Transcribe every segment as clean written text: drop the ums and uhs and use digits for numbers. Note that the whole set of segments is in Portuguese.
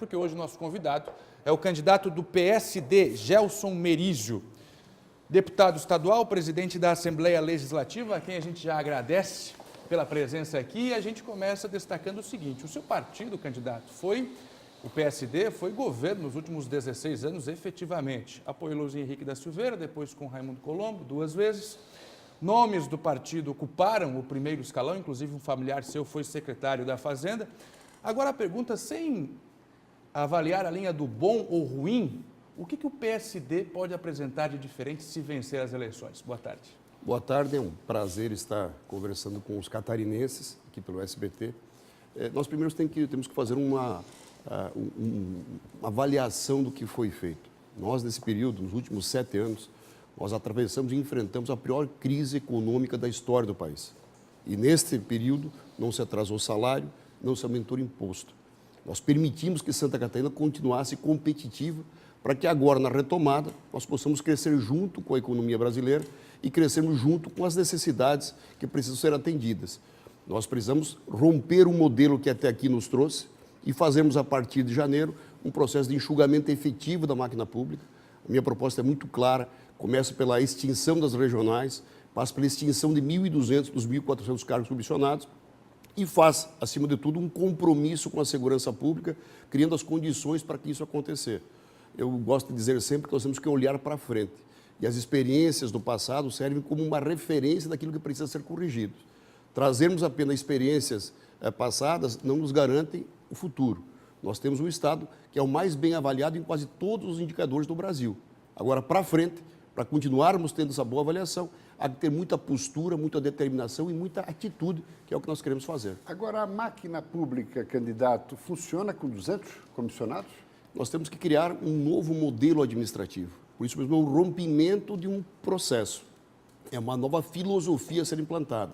porque hoje o nosso convidado é o candidato do PSD, Gelson Merizio, deputado estadual, presidente da Assembleia Legislativa, a quem a gente já agradece pela presença aqui. E a gente começa destacando o seguinte: o seu partido, candidato, o PSD, foi governo nos últimos 16 anos, efetivamente. Apoiou Luiz Henrique da Silveira, depois com Raimundo Colombo, 2 vezes. Nomes do partido ocuparam o primeiro escalão, inclusive um familiar seu foi secretário da Fazenda. Agora a pergunta, sem avaliar a linha do bom ou ruim, o que o PSD pode apresentar de diferente se vencer as eleições? Boa tarde. Boa tarde, é um prazer estar conversando com os catarinenses aqui pelo SBT. Nós primeiro temos que fazer uma avaliação do que foi feito. Nós, nesse período, nos últimos 7 anos, nós atravessamos e enfrentamos a pior crise econômica da história do país. E neste período não se atrasou salário, não se aumentou imposto. Nós permitimos que Santa Catarina continuasse competitiva para que agora, na retomada, nós possamos crescer junto com a economia brasileira e crescermos junto com as necessidades que precisam ser atendidas. Nós precisamos romper o modelo que até aqui nos trouxe e fazermos, a partir de janeiro, um processo de enxugamento efetivo da máquina pública. A minha proposta é muito clara: começa pela extinção das regionais, passa pela extinção de 1.200 dos 1.400 cargos comissionados e faz, acima de tudo, um compromisso com a segurança pública, criando as condições para que isso acontecer. Eu gosto de dizer sempre que nós temos que olhar para frente. E as experiências do passado servem como uma referência daquilo que precisa ser corrigido. Trazermos apenas experiências passadas não nos garantem o futuro. Nós temos um Estado que é o mais bem avaliado em quase todos os indicadores do Brasil. Agora, para frente, para continuarmos tendo essa boa avaliação, há que ter muita postura, muita determinação e muita atitude, que é o que nós queremos fazer. Agora, a máquina pública, candidato, funciona com 200 comissionados? Nós temos que criar um novo modelo administrativo. Por isso mesmo, é o rompimento de um processo. É uma nova filosofia a ser implantada,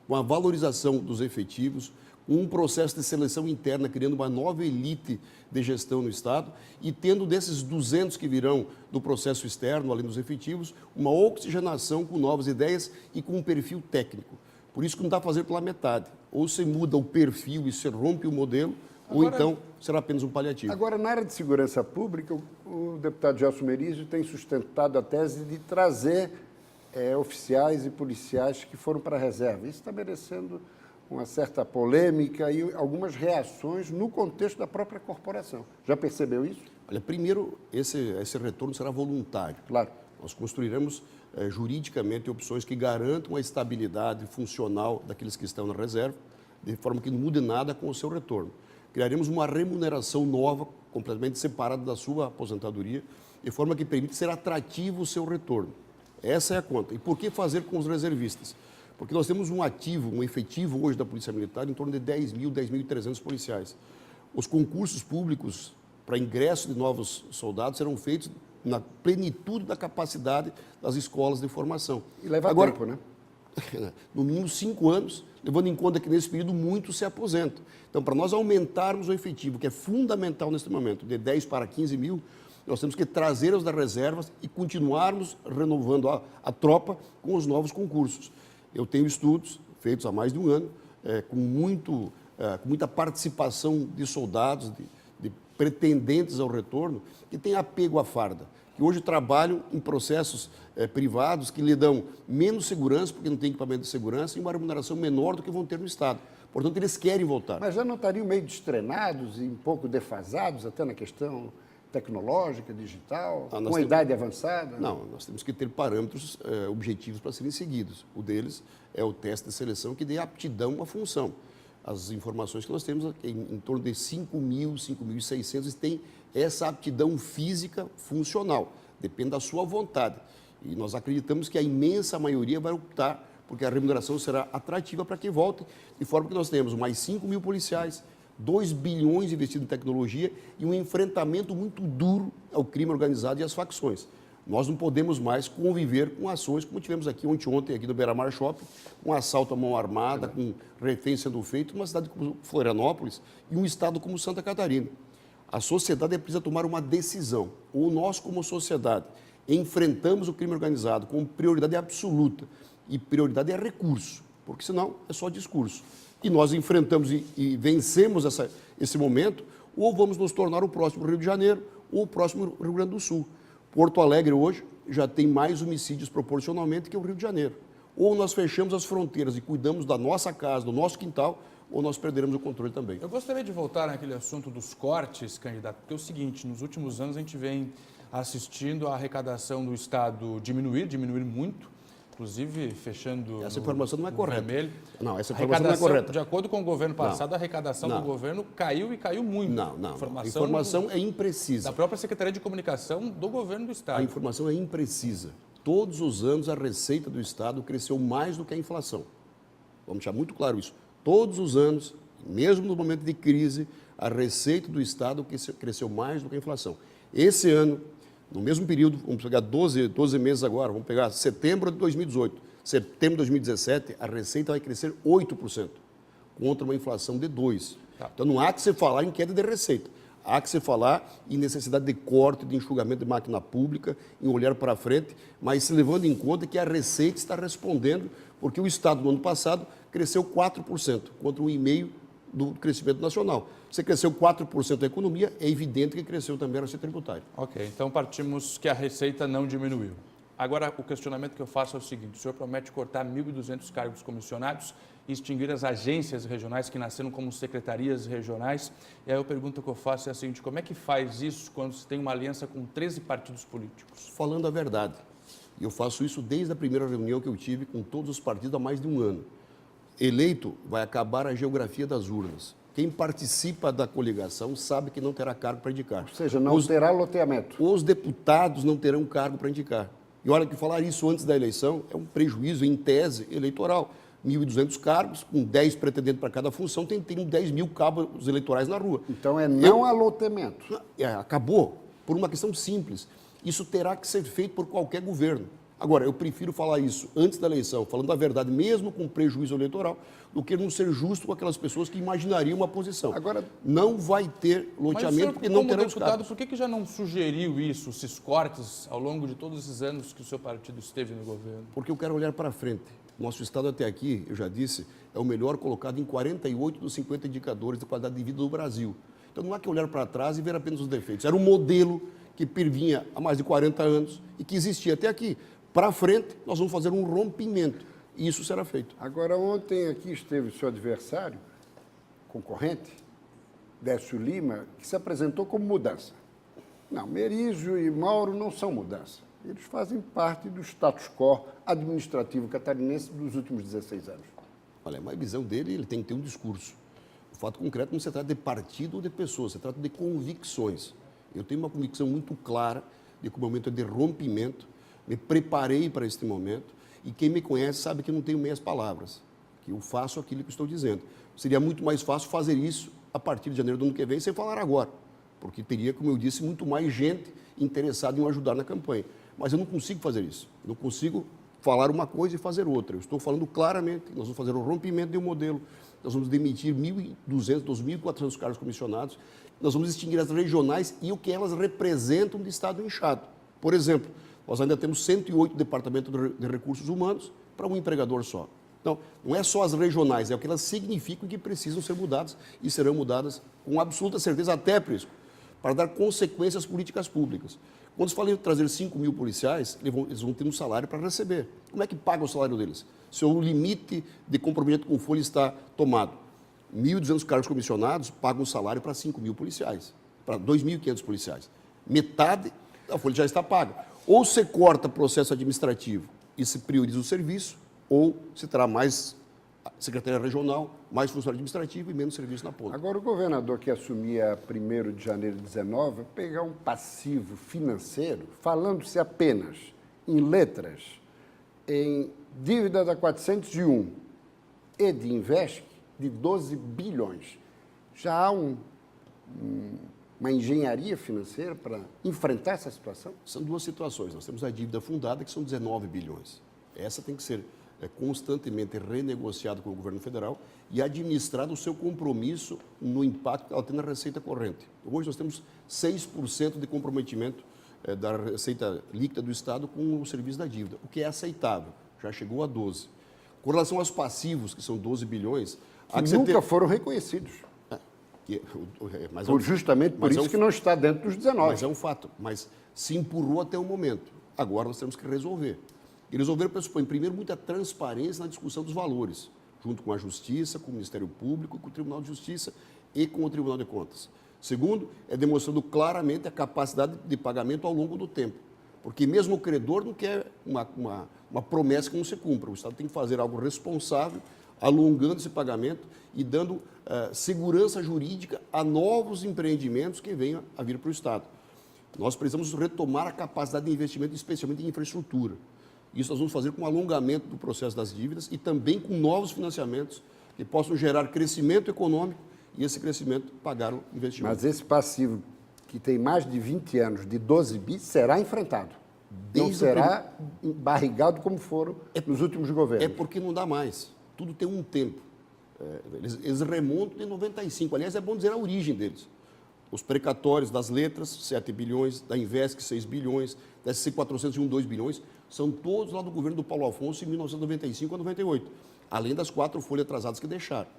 com a valorização dos efetivos, um processo de seleção interna, criando uma nova elite de gestão no Estado e tendo desses 200 que virão do processo externo, além dos efetivos, uma oxigenação com novas ideias e com um perfil técnico. Por isso que não dá para fazer pela metade. Ou se muda o perfil e se rompe o modelo, ou então será apenas um paliativo. Agora, na área de segurança pública, o deputado Gelson Merizio tem sustentado a tese de trazer oficiais e policiais que foram para a reserva. Isso está merecendo uma certa polêmica e algumas reações no contexto da própria corporação. Já percebeu isso? Olha, primeiro, esse retorno será voluntário. Claro. Nós construiremos juridicamente opções que garantam a estabilidade funcional daqueles que estão na reserva, de forma que não mude nada com o seu retorno. Criaremos uma remuneração nova, completamente separada da sua aposentadoria, de forma que permite ser atrativo o seu retorno. Essa é a conta. E por que fazer com os reservistas? Porque nós temos um efetivo hoje da Polícia Militar em torno de 10.300 policiais. Os concursos públicos para ingresso de novos soldados serão feitos na plenitude da capacidade das escolas de formação. E leva tempo, né? No mínimo 5 anos, levando em conta que nesse período muitos se aposentam. Então, para nós aumentarmos o efetivo, que é fundamental nesse momento, de 10 para 15 mil, nós temos que trazer os das reservas e continuarmos renovando a tropa com os novos concursos. Eu tenho estudos feitos há mais de um ano, com muita participação de soldados, de pretendentes ao retorno, que têm apego à farda, que hoje trabalham em processos privados que lhe dão menos segurança, porque não tem equipamento de segurança, e uma remuneração menor do que vão ter no Estado. Portanto, eles querem voltar. Mas já não estariam meio destrenados e um pouco defasados até na questão tecnológica, digital, com a idade avançada? Não, nós temos que ter parâmetros objetivos para serem seguidos. O deles é o teste de seleção que dê aptidão à função. As informações que nós temos, em torno de 5.000, 5.600, têm essa aptidão física funcional. Depende da sua vontade. E nós acreditamos que a imensa maioria vai optar, porque a remuneração será atrativa para que voltem, de forma que nós tenhamos mais 5.000 policiais, 2 bilhões investidos em tecnologia e um enfrentamento muito duro ao crime organizado e às facções. Nós não podemos mais conviver com ações como tivemos aqui ontem aqui no Beira-Mar Shopping, um assalto à mão armada, com reféns sendo feito numa cidade como Florianópolis e um estado como Santa Catarina. A sociedade precisa tomar uma decisão. Ou nós, como sociedade, enfrentamos o crime organizado com prioridade absoluta, e prioridade é recurso, porque senão é só discurso. E nós enfrentamos e vencemos esse momento, ou vamos nos tornar o próximo Rio de Janeiro ou o próximo Rio Grande do Sul. Porto Alegre hoje já tem mais homicídios proporcionalmente que o Rio de Janeiro. Ou nós fechamos as fronteiras e cuidamos da nossa casa, do nosso quintal, ou nós perderemos o controle também. Eu gostaria de voltar naquele assunto dos cortes, candidato, porque é o seguinte, nos últimos anos a gente vem assistindo a arrecadação do Estado diminuir muito, inclusive fechando Essa informação não é correta. Vermelho. Não, essa informação não é correta. De acordo com o governo passado, a arrecadação do governo caiu e caiu muito. Não. A informação é imprecisa. Da própria Secretaria de Comunicação do governo do Estado. A informação é imprecisa. Todos os anos a receita do Estado cresceu mais do que a inflação. Vamos deixar muito claro isso. Todos os anos, mesmo no momento de crise, a receita do Estado cresceu mais do que a inflação. Esse ano, no mesmo período, vamos pegar 12 meses agora, vamos pegar setembro de 2018, setembro de 2017, a receita vai crescer 8%, contra uma inflação de 2%. Tá. Então não há que se falar em queda de receita. Há que se falar em necessidade de corte, de enxugamento de máquina pública, em olhar para frente, mas se levando em conta que a receita está respondendo, porque o Estado, no ano passado, cresceu 4%, contra 1,5% do crescimento nacional. Se cresceu 4% a economia, é evidente que cresceu também a receita tributária. Ok, então partimos que a receita não diminuiu. Agora, o questionamento que eu faço é o seguinte, o senhor promete cortar 1.200 cargos comissionados e extinguir as agências regionais que nasceram como secretarias regionais. E aí a pergunta que eu faço é a seguinte, como é que faz isso quando se tem uma aliança com 13 partidos políticos? Falando a verdade, eu faço isso desde a primeira reunião que eu tive com todos os partidos há mais de um ano. Eleito, vai acabar a geografia das urnas. Quem participa da coligação sabe que não terá cargo para indicar. Ou seja, não terá loteamento. Os deputados não terão cargo para indicar. E olha que falar isso antes da eleição é um prejuízo, em tese, eleitoral. 1.200 cargos, com 10 pretendentes para cada função, tem 10 mil cabos eleitorais na rua. Então é não a loteamento. Acabou, por uma questão simples. Isso terá que ser feito por qualquer governo. Agora, eu prefiro falar isso antes da eleição, falando a verdade, mesmo com prejuízo eleitoral, do que não ser justo com aquelas pessoas que imaginariam uma posição. Agora, não vai ter loteamento porque não terão os deputado, cargos. por que já não sugeriu isso, esses cortes, ao longo de todos esses anos que o seu partido esteve no governo? Porque eu quero olhar para frente. Nosso Estado até aqui, eu já disse, é o melhor colocado em 48 dos 50 indicadores de qualidade de vida do Brasil. Então não há que olhar para trás e ver apenas os defeitos. Era um modelo que pervinha há mais de 40 anos e que existia até aqui. Para frente, nós vamos fazer um rompimento e isso será feito. Agora, ontem aqui esteve o seu adversário, concorrente, Décio Lima, que se apresentou como mudança. Não, Merizio e Mauro não são mudança. Eles fazem parte do status quo administrativo catarinense dos últimos 16 anos. Olha, mas a visão dele, ele tem que ter um discurso. O fato concreto não se trata de partido ou de pessoas, se trata de convicções. Eu tenho uma convicção muito clara de que o momento é de rompimento. Me preparei para este momento e quem me conhece sabe que eu não tenho meias palavras, que eu faço aquilo que estou dizendo. Seria muito mais fácil fazer isso a partir de janeiro do ano que vem sem falar agora, porque teria, como eu disse, muito mais gente interessada em me ajudar na campanha. Mas eu não consigo fazer isso. Eu não consigo falar uma coisa e fazer outra. Eu estou falando claramente, nós vamos fazer o rompimento de um modelo, nós vamos demitir 1.200, 2.400 cargos comissionados, nós vamos extinguir as regionais e o que elas representam de Estado inchado. Por exemplo, nós ainda temos 108 departamentos de recursos humanos para um empregador só. Então, não é só as regionais, é o que elas significam e que precisam ser mudadas e serão mudadas com absoluta certeza, até por isso, para dar consequências políticas públicas. Quando se fala em trazer 5.000 policiais, eles vão ter um salário para receber. Como é que paga o salário deles? Se o limite de comprometimento com folha está tomado, 1.200 cargos comissionados pagam um salário para 5.000 policiais, para 2.500 policiais. Metade da folha já está paga. Ou se corta processo administrativo e se prioriza o serviço, ou se terá mais secretaria regional, mais funcionário administrativo e menos serviço na ponta. Agora, o governador que assumia 1º de janeiro de 19 vai pegar um passivo financeiro, falando-se apenas em letras, em dívida da 401 e de Invesc, de 12 bilhões. Já há uma engenharia financeira para enfrentar essa situação? São duas situações. Nós temos a dívida fundada, que são 19 bilhões. Essa tem que ser constantemente renegociada com o governo federal e administrado o seu compromisso no impacto que ela tem na receita corrente. Hoje nós temos 6% de comprometimento da receita líquida do Estado com o serviço da dívida, o que é aceitável. Já chegou a 12. Com relação aos passivos, que são 12 bilhões... Que nunca foram reconhecidos. Justamente por isso que não está dentro dos 19. Mas é um fato. Mas se empurrou até o momento. Agora nós temos que resolver. E resolver pressupõe, primeiro, muita transparência na discussão dos valores, junto com a Justiça, com o Ministério Público, com o Tribunal de Justiça e com o Tribunal de Contas. Segundo, é demonstrando claramente a capacidade de pagamento ao longo do tempo. Porque mesmo o credor não quer uma promessa que não se cumpra. O Estado tem que fazer algo responsável, alongando esse pagamento e dando segurança jurídica a novos empreendimentos que venham a vir para o Estado. Nós precisamos retomar a capacidade de investimento, especialmente em infraestrutura. Isso nós vamos fazer com o alongamento do processo das dívidas e também com novos financiamentos que possam gerar crescimento econômico e esse crescimento pagar o investimento. Mas esse passivo, que tem mais de 20 anos, de 12 bi, será enfrentado. Não será barrigado como foram nos últimos governos. É porque não dá mais. Tudo tem um tempo. Eles remontam de 95. Aliás, é bom dizer a origem deles. Os precatórios das letras, 7 bilhões, da Invesc, 6 bilhões, da SC 401, 2 bilhões, são todos lá do governo do Paulo Afonso em 1995 a 98, além das 4 folhas atrasadas que deixaram.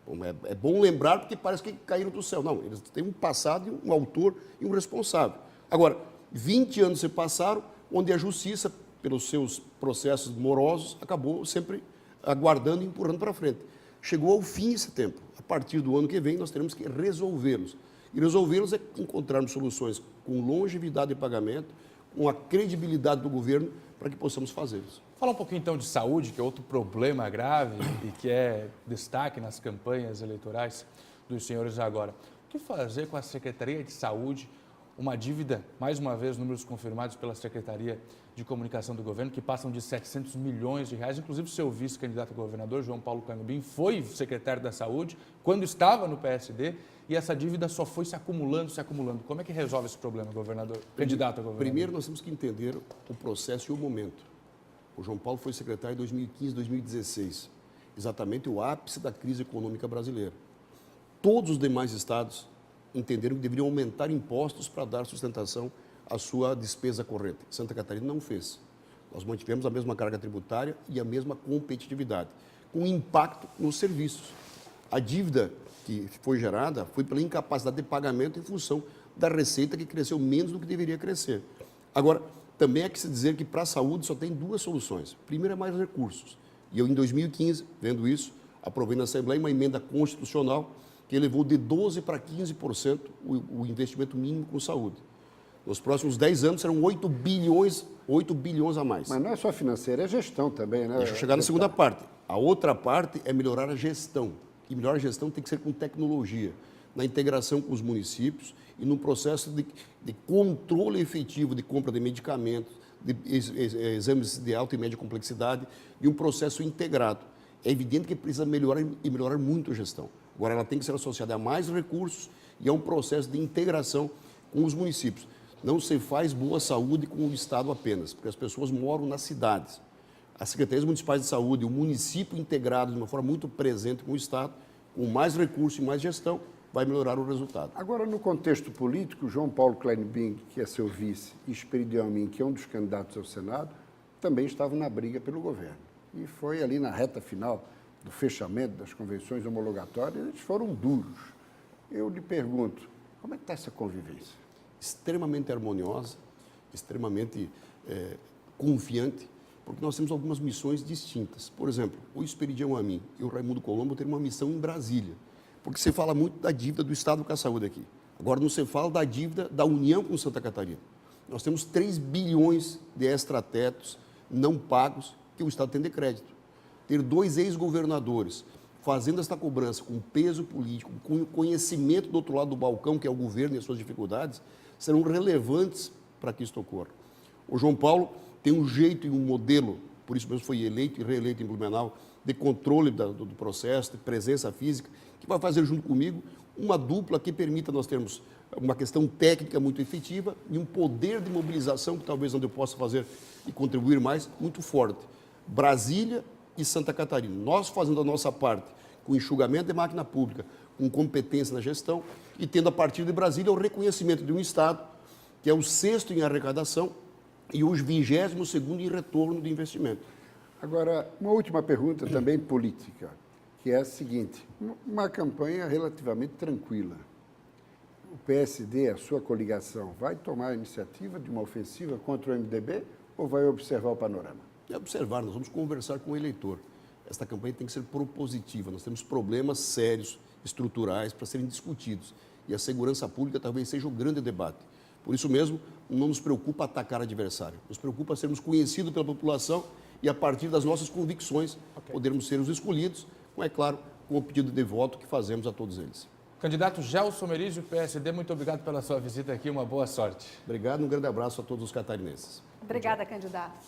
Bom, é bom lembrar porque parece que caíram do céu. Não, eles têm um passado, um autor e um responsável. Agora, 20 anos se passaram, onde a Justiça, pelos seus processos morosos, acabou sempre aguardando e empurrando para frente. Chegou ao fim esse tempo. A partir do ano que vem, nós teremos que resolvê-los. E resolvê-los é encontrarmos soluções com longevidade de pagamento, com a credibilidade do governo, para que possamos fazê-los. Fala um pouquinho então de saúde, que é outro problema grave e que é destaque nas campanhas eleitorais dos senhores agora. O que fazer com a Secretaria de Saúde, uma dívida, mais uma vez, números confirmados pela Secretaria de Comunicação do Governo, que passam de 700 milhões de reais. Inclusive, seu vice-candidato a governador, João Paulo Canhubim, foi secretário da Saúde quando estava no PSD e essa dívida só foi se acumulando, se acumulando. Como é que resolve esse problema, governador, candidato a governador? Primeiro, nós temos que entender o processo e o momento. O João Paulo foi secretário em 2015, 2016, exatamente o ápice da crise econômica brasileira. Todos os demais estados entenderam que deveriam aumentar impostos para dar sustentação à sua despesa corrente. Santa Catarina não fez. Nós mantivemos a mesma carga tributária e a mesma competitividade, com impacto nos serviços. A dívida que foi gerada foi pela incapacidade de pagamento em função da receita que cresceu menos do que deveria crescer. Agora, também é que se dizer que para a saúde só tem 2 soluções. Primeiro é mais recursos. E eu, em 2015, vendo isso, aprovei na Assembleia uma emenda constitucional que elevou de 12% para 15% o investimento mínimo com saúde. Nos próximos 10 anos serão 8 bilhões a mais. Mas não é só financeira, é gestão também, né? Deixa eu chegar na segunda parte. A outra parte é melhorar a gestão. E melhorar a gestão tem que ser com tecnologia, na integração com os municípios e no processo de controle efetivo de compra de medicamentos, de exames de alta e média complexidade e um processo integrado. É evidente que precisa melhorar e melhorar muito a gestão. Agora, ela tem que ser associada a mais recursos e a um processo de integração com os municípios. Não se faz boa saúde com o Estado apenas, porque as pessoas moram nas cidades. As secretarias municipais de saúde, o município integrado de uma forma muito presente com o Estado, com mais recursos e mais gestão, vai melhorar o resultado. Agora, no contexto político, João Paulo Canhubim, que é seu vice, e Esperidião Amin, que é um dos candidatos ao Senado, também estavam na briga pelo governo. E foi ali na reta final do fechamento das convenções homologatórias, eles foram duros. Eu lhe pergunto, como é que está essa convivência? Extremamente harmoniosa, extremamente confiante, porque nós temos algumas missões distintas. Por exemplo, o Esperidião Amin e o Raimundo Colombo têm uma missão em Brasília, porque se fala muito da dívida do Estado com a saúde aqui. Agora não se fala da dívida da União com Santa Catarina. Nós temos 3 bilhões de extratetos não pagos que o Estado tem de crédito. Ter 2 ex-governadores fazendo esta cobrança com peso político, com conhecimento do outro lado do balcão, que é o governo e as suas dificuldades, serão relevantes para que isto ocorra. O João Paulo tem um jeito e um modelo, por isso mesmo foi eleito e reeleito em Blumenau, de controle do processo, de presença física, que vai fazer junto comigo uma dupla que permita nós termos uma questão técnica muito efetiva e um poder de mobilização, que talvez onde eu possa fazer e contribuir mais, muito forte. Brasília e Santa Catarina. Nós fazendo a nossa parte com enxugamento de máquina pública, com competência na gestão e tendo a partir de Brasília o reconhecimento de um Estado que é o 6º em arrecadação e o 22º em retorno de investimento. Agora, uma última pergunta também política, que é a seguinte, uma campanha relativamente tranquila. O PSD, a sua coligação, vai tomar a iniciativa de uma ofensiva contra o MDB ou vai observar o panorama? É observar, nós vamos conversar com o eleitor. Esta campanha tem que ser propositiva, nós temos problemas sérios, estruturais, para serem discutidos. E a segurança pública talvez seja o grande debate. Por isso mesmo, não nos preocupa atacar adversário, nos preocupa sermos conhecidos pela população e, a partir das nossas convicções, podermos ser os escolhidos, é claro, com o pedido de voto que fazemos a todos eles. Candidato Gelson Merizio, PSD, muito obrigado pela sua visita aqui, uma boa sorte. Obrigado, um grande abraço a todos os catarinenses. Obrigada, candidato.